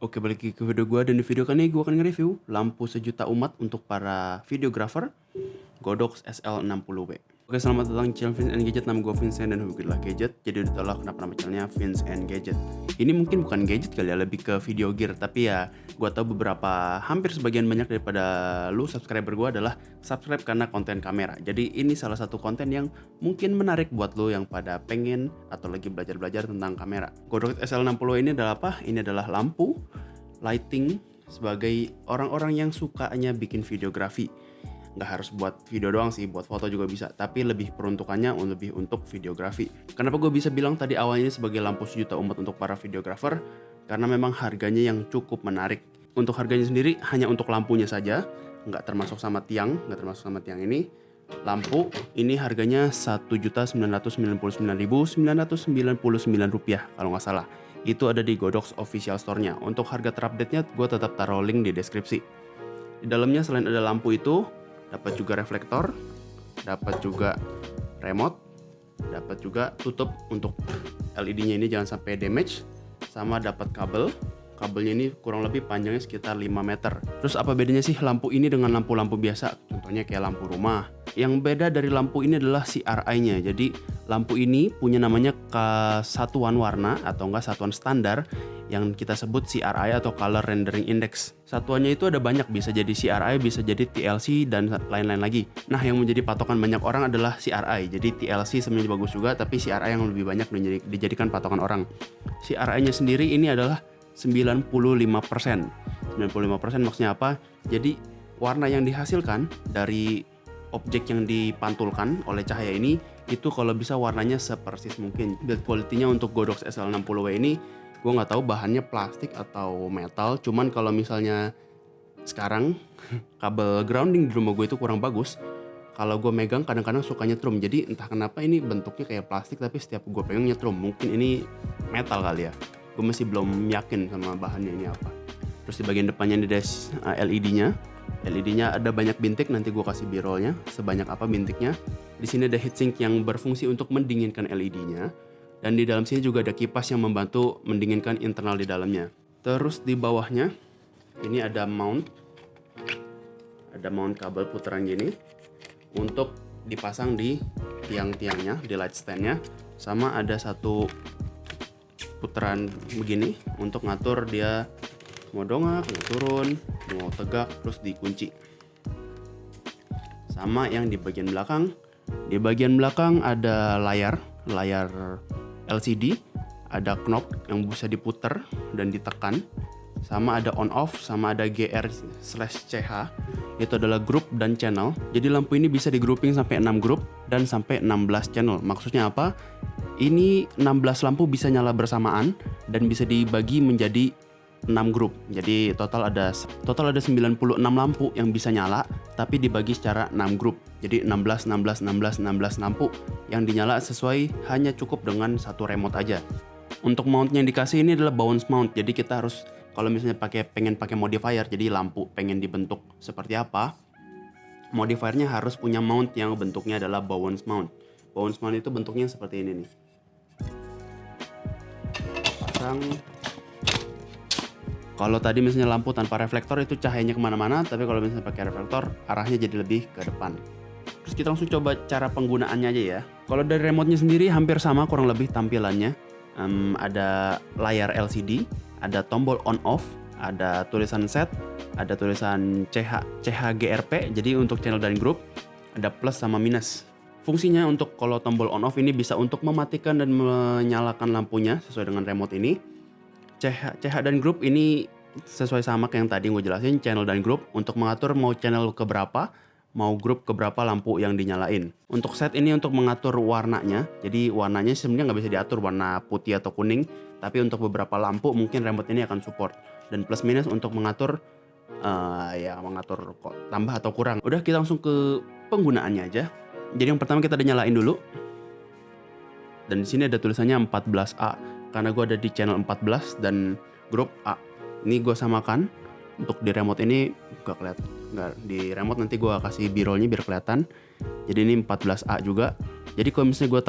Oke, balik lagi ke video gua, dan di video kali ini gua akan nge-review lampu sejuta umat untuk para videographer Godox SL60W. Oke, selamat datang di channel Vince and Gadget. Nama gua Vincent dan hobi adalah gadget. Jadi udah tau lah kenapa nama channelnya Vince and Gadget. Ini mungkin bukan gadget kali ya, lebih ke video gear. Tapi ya gua tahu hampir sebagian banyak daripada lu subscriber gua adalah subscribe karena konten kamera. Jadi ini salah satu konten yang mungkin menarik buat lu yang pada pengen atau lagi belajar-belajar tentang kamera. Godox SL60 ini adalah apa? Ini adalah lampu lighting sebagai orang-orang yang sukanya bikin videografi. Nggak harus buat video doang sih, buat foto juga bisa, tapi lebih peruntukannya lebih untuk videografi. Kenapa gue bisa bilang tadi awalnya sebagai lampu sejuta umat untuk para videografer? Karena memang harganya yang cukup menarik. Untuk harganya sendiri hanya untuk lampunya saja, nggak termasuk sama tiang ini. Lampu ini harganya Rp1.999.999 kalau nggak salah. Itu ada di Godox official store-nya. Untuk harga terupdate-nya gue tetap taruh link di deskripsi. Di dalamnya selain ada lampu itu, dapat juga reflektor, dapat juga remote, dapat juga tutup untuk LED-nya ini jangan sampai damage, sama dapat kabel. Kabelnya ini kurang lebih panjangnya sekitar 5 meter. Terus apa bedanya sih lampu ini dengan lampu-lampu biasa? Contohnya kayak lampu rumah. Yang beda dari lampu ini adalah CRI-nya. Jadi lampu ini punya namanya satuan warna atau enggak satuan standar yang kita sebut CRI atau Color Rendering Index. Satuannya itu ada banyak, bisa jadi CRI, bisa jadi TLC, dan lain-lain lagi. Nah, yang menjadi patokan banyak orang adalah CRI. Jadi TLC sebenarnya bagus juga, tapi CRI yang lebih banyak dijadikan patokan orang. CRI-nya sendiri ini adalah 95%. 95% maksudnya apa? Jadi warna yang dihasilkan dari objek yang dipantulkan oleh cahaya ini itu kalau bisa warnanya sepersis mungkin. Build quality-nya untuk Godox SL60W ini gue nggak tahu bahannya plastik atau metal. Cuman kalau misalnya sekarang kabel grounding di rumah gue itu kurang bagus. Kalau gue megang kadang-kadang suka nyetrum. Jadi entah kenapa ini bentuknya kayak plastik tapi setiap gue pegang nyetrum. Mungkin ini metal kali ya. Gue masih belum yakin sama bahannya ini apa. Terus di bagian depannya ini ada LED-nya. LED-nya ada banyak bintik, nanti gue kasih b-rollnya sebanyak apa bintiknya. Di sini ada heatsink yang berfungsi untuk mendinginkan LED-nya. Dan di dalam sini juga ada kipas yang membantu mendinginkan internal di dalamnya. Terus di bawahnya ini ada mount. Ada mount kabel putaran gini untuk dipasang di tiang-tiangnya, di light stand-nya. Sama ada satu putaran begini untuk ngatur dia mau dongak, mau turun, mau tegak, terus dikunci. Sama yang di bagian belakang. Di bagian belakang ada layar LCD, ada knob yang bisa diputar dan ditekan. Sama ada on off, sama ada GR/CH. Itu adalah group dan channel. Jadi lampu ini bisa di-grouping sampai 6 grup dan sampai 16 channel. Maksudnya apa? Ini 16 lampu bisa nyala bersamaan dan bisa dibagi menjadi 6 grup. Jadi total ada 96 lampu yang bisa nyala tapi dibagi secara 6 grup. Jadi 16 lampu yang dinyala sesuai hanya cukup dengan satu remote aja. Untuk mountnya yang dikasih ini adalah bounce mount. Jadi kita harus kalau misalnya pengen pakai modifier, jadi lampu pengen dibentuk seperti apa, modifiernya harus punya mount yang bentuknya adalah bounce mount. Bounce mount itu bentuknya seperti ini nih. Pasang. Kalau tadi misalnya lampu tanpa reflektor itu cahayanya kemana-mana, tapi kalau misalnya pakai reflektor arahnya jadi lebih ke depan. Terus kita langsung coba cara penggunaannya aja ya. Kalau dari remote-nya sendiri hampir sama kurang lebih tampilannya. Ada layar LCD, ada tombol on off, ada tulisan set, ada tulisan CHGRP, jadi untuk channel dan group, ada plus sama minus. Fungsinya untuk kalau tombol on off ini bisa untuk mematikan dan menyalakan lampunya sesuai dengan remote ini. CH dan group ini sesuai sama kayak yang tadi gue jelasin, channel dan group untuk mengatur mau channel ke berapa, mau group ke berapa lampu yang dinyalain. Untuk set ini untuk mengatur warnanya, jadi warnanya sebenarnya nggak bisa diatur warna putih atau kuning, tapi untuk beberapa lampu mungkin remote ini akan support. Dan plus minus untuk mengatur mengatur kok tambah atau kurang. Udah, kita langsung ke penggunaannya aja. Jadi yang pertama kita udah nyalain dulu. Dan di sini ada tulisannya 14A. Karena gue ada di channel 14 dan grup A. Ini gue samakan. Untuk di remote ini gak kelihatan. Nggak, di remote nanti gue kasih b-rollnya biar kelihatan. Jadi ini 14A juga. Jadi kalau misalnya gue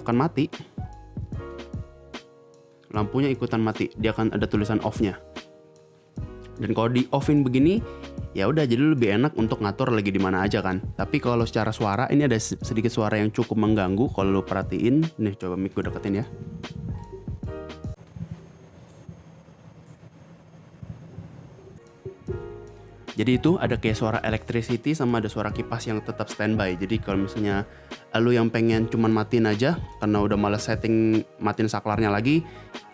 tekan mati, lampunya ikutan mati. Dia akan ada tulisan off-nya. Dan kalau di offin begini, ya udah jadi lebih enak untuk ngatur lagi di mana aja kan. Tapi kalau secara suara, ini ada sedikit suara yang cukup mengganggu kalau lo perhatiin. Nih coba mic gue deketin ya. Jadi itu ada kayak suara electricity sama ada suara kipas yang tetap standby. Jadi kalau misalnya lu yang pengen cuman matiin aja karena udah males setting matiin saklarnya lagi,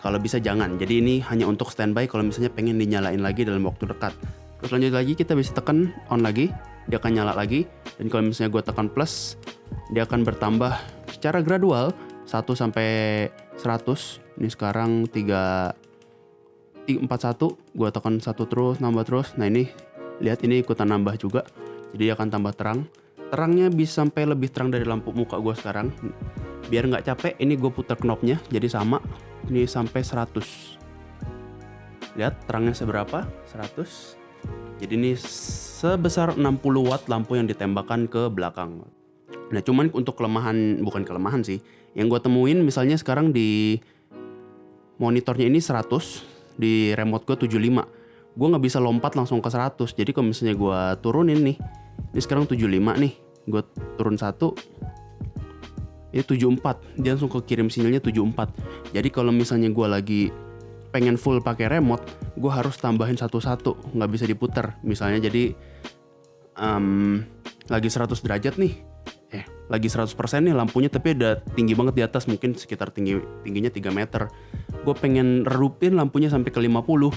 kalau bisa jangan. Jadi ini hanya untuk standby kalau misalnya pengen dinyalain lagi dalam waktu dekat. Terus lanjut lagi kita bisa tekan on lagi, dia akan nyala lagi. Dan kalau misalnya gue tekan plus, dia akan bertambah secara gradual 1 sampai 100. Ini sekarang 341, gue tekan 1 terus, nambah terus. Nah ini lihat ini ikutan nambah juga, jadi akan tambah terang. Terangnya bisa sampai lebih terang dari lampu muka gue sekarang. Biar nggak capek, ini gue putar knobnya jadi sama. Ini sampai 100. Lihat terangnya seberapa? 100. Jadi ini sebesar 60 watt lampu yang ditembakkan ke belakang. Nah cuman untuk kelemahan, bukan kelemahan sih, yang gue temuin misalnya sekarang di monitornya ini 100, di remote gue 75. Gue gak bisa lompat langsung ke 100. Jadi kalau misalnya gue turunin nih, ini sekarang 75 nih, gue turun 1, ini 74, dia langsung kekirim sinyalnya 74. Jadi kalau misalnya gue lagi pengen full pakai remote, gue harus tambahin satu-satu, gak bisa diputer. Misalnya jadi lagi 100 derajat nih, lagi 100% nih lampunya, tapi udah tinggi banget di atas, mungkin sekitar tingginya 3 meter. Gue pengen redupin lampunya sampai ke 50,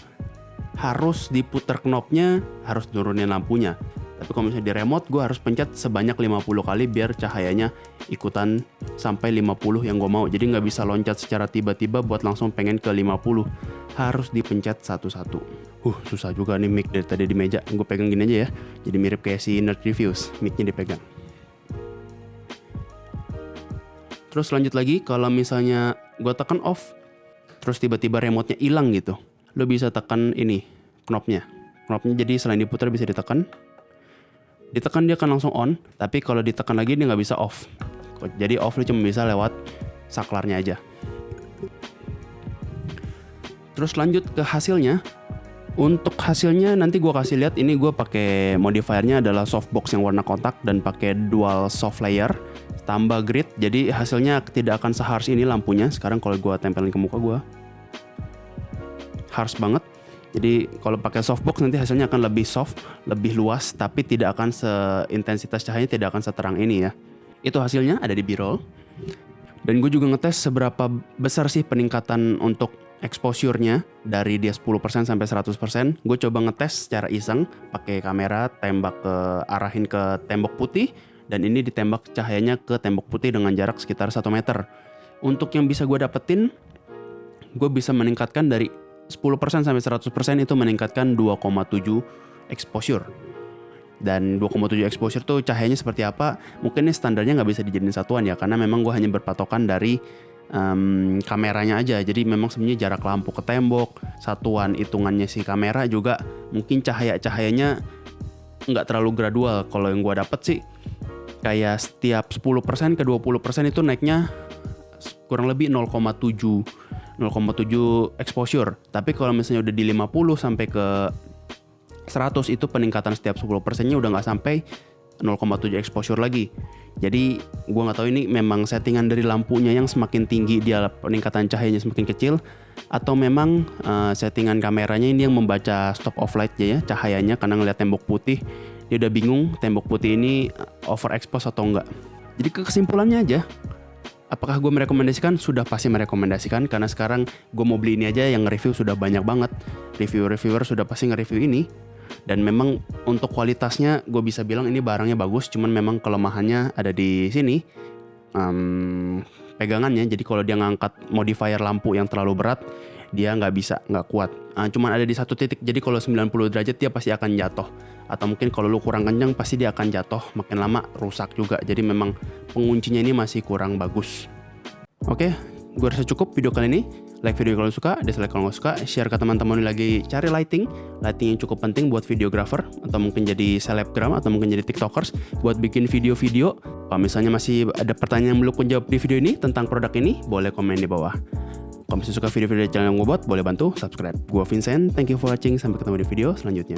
harus diputer knobnya, harus nurunin lampunya. Tapi kalau misalnya di remote, gue harus pencet sebanyak 50 kali biar cahayanya ikutan sampai 50 yang gue mau. Jadi nggak bisa loncat secara tiba-tiba buat langsung pengen ke 50. Harus dipencet satu-satu. Susah juga nih mic dari tadi di meja. Gue pegang gini aja ya. Jadi mirip kayak si Nerd Reviews, micnya dipegang. Terus lanjut lagi, kalau misalnya gue tekan off, terus tiba-tiba remote-nya hilang gitu, lo bisa tekan ini knobnya jadi selain diputar bisa ditekan dia akan langsung on. Tapi kalau ditekan lagi dia nggak bisa off, jadi off lo cuma bisa lewat saklarnya aja. Terus lanjut ke hasilnya. Untuk hasilnya nanti gue kasih lihat, ini gue pakai modifiernya adalah softbox yang warna kotak dan pakai dual soft layer tambah grid, jadi hasilnya tidak akan seharsh ini lampunya. Sekarang kalau gue tempelin ke muka gue, harsh banget. Jadi kalau pakai softbox nanti hasilnya akan lebih soft, lebih luas, tapi tidak akan seintensitas cahayanya tidak akan seterang ini ya. Itu hasilnya ada di B-roll. Dan gue juga ngetes seberapa besar sih peningkatan untuk exposure-nya dari dia 10% sampai 100%. Gue coba ngetes secara iseng pakai kamera, arahin ke tembok putih, dan ini ditembak cahayanya ke tembok putih dengan jarak sekitar 1 meter. Untuk yang bisa gue dapetin, gue bisa meningkatkan dari 10% sampai 100% itu meningkatkan 2,7 exposure. Dan 2,7 exposure tuh cahayanya seperti apa? Mungkin ini standarnya nggak bisa dijadiin satuan ya, karena memang gue hanya berpatokan dari kameranya aja. Jadi memang sebenarnya jarak lampu ke tembok, satuan hitungannya si kamera juga, mungkin cahayanya nggak terlalu gradual. Kalau yang gue dapet sih kayak setiap 10% ke 20% itu naiknya kurang lebih 0,7 exposure. Tapi kalau misalnya udah di 50 sampai ke 100 itu peningkatan setiap 10%-nya udah nggak sampai 0,7 exposure lagi. Jadi gue nggak tahu ini memang settingan dari lampunya yang semakin tinggi dia peningkatan cahayanya semakin kecil, atau memang settingan kameranya ini yang membaca stop of light ya cahayanya, karena ngeliat tembok putih dia udah bingung tembok putih ini overexpose atau enggak. Jadi kesimpulannya aja, apakah gue merekomendasikan? Sudah pasti merekomendasikan, karena sekarang gue mau beli ini aja, yang nge-review sudah banyak banget. Reviewer sudah pasti nge-review ini. Dan memang untuk kualitasnya gue bisa bilang ini barangnya bagus, cuman memang kelemahannya ada di sini. Pegangannya, jadi kalau dia ngangkat modifier lampu yang terlalu berat, dia nggak kuat. Cuman ada di satu titik, jadi kalau 90 derajat dia pasti akan jatuh. Atau mungkin kalau lu kurang kencang pasti dia akan jatuh, makin lama rusak juga. Jadi memang penguncinya ini masih kurang bagus. Oke, gue rasa cukup video kali ini. Like video kalau suka, dislike kalau nggak suka, share ke teman-teman yang lagi cari lighting yang cukup penting buat videographer, atau mungkin jadi selebgram, atau mungkin jadi tiktokers buat bikin video-video. Kalau misalnya masih ada pertanyaan yang belum pun jawab di video ini tentang produk ini, boleh komen di bawah. Kalau misalnya suka video-video dari channel yang gue buat, boleh bantu subscribe. Gue Vincent, thank you for watching, sampai ketemu di video selanjutnya.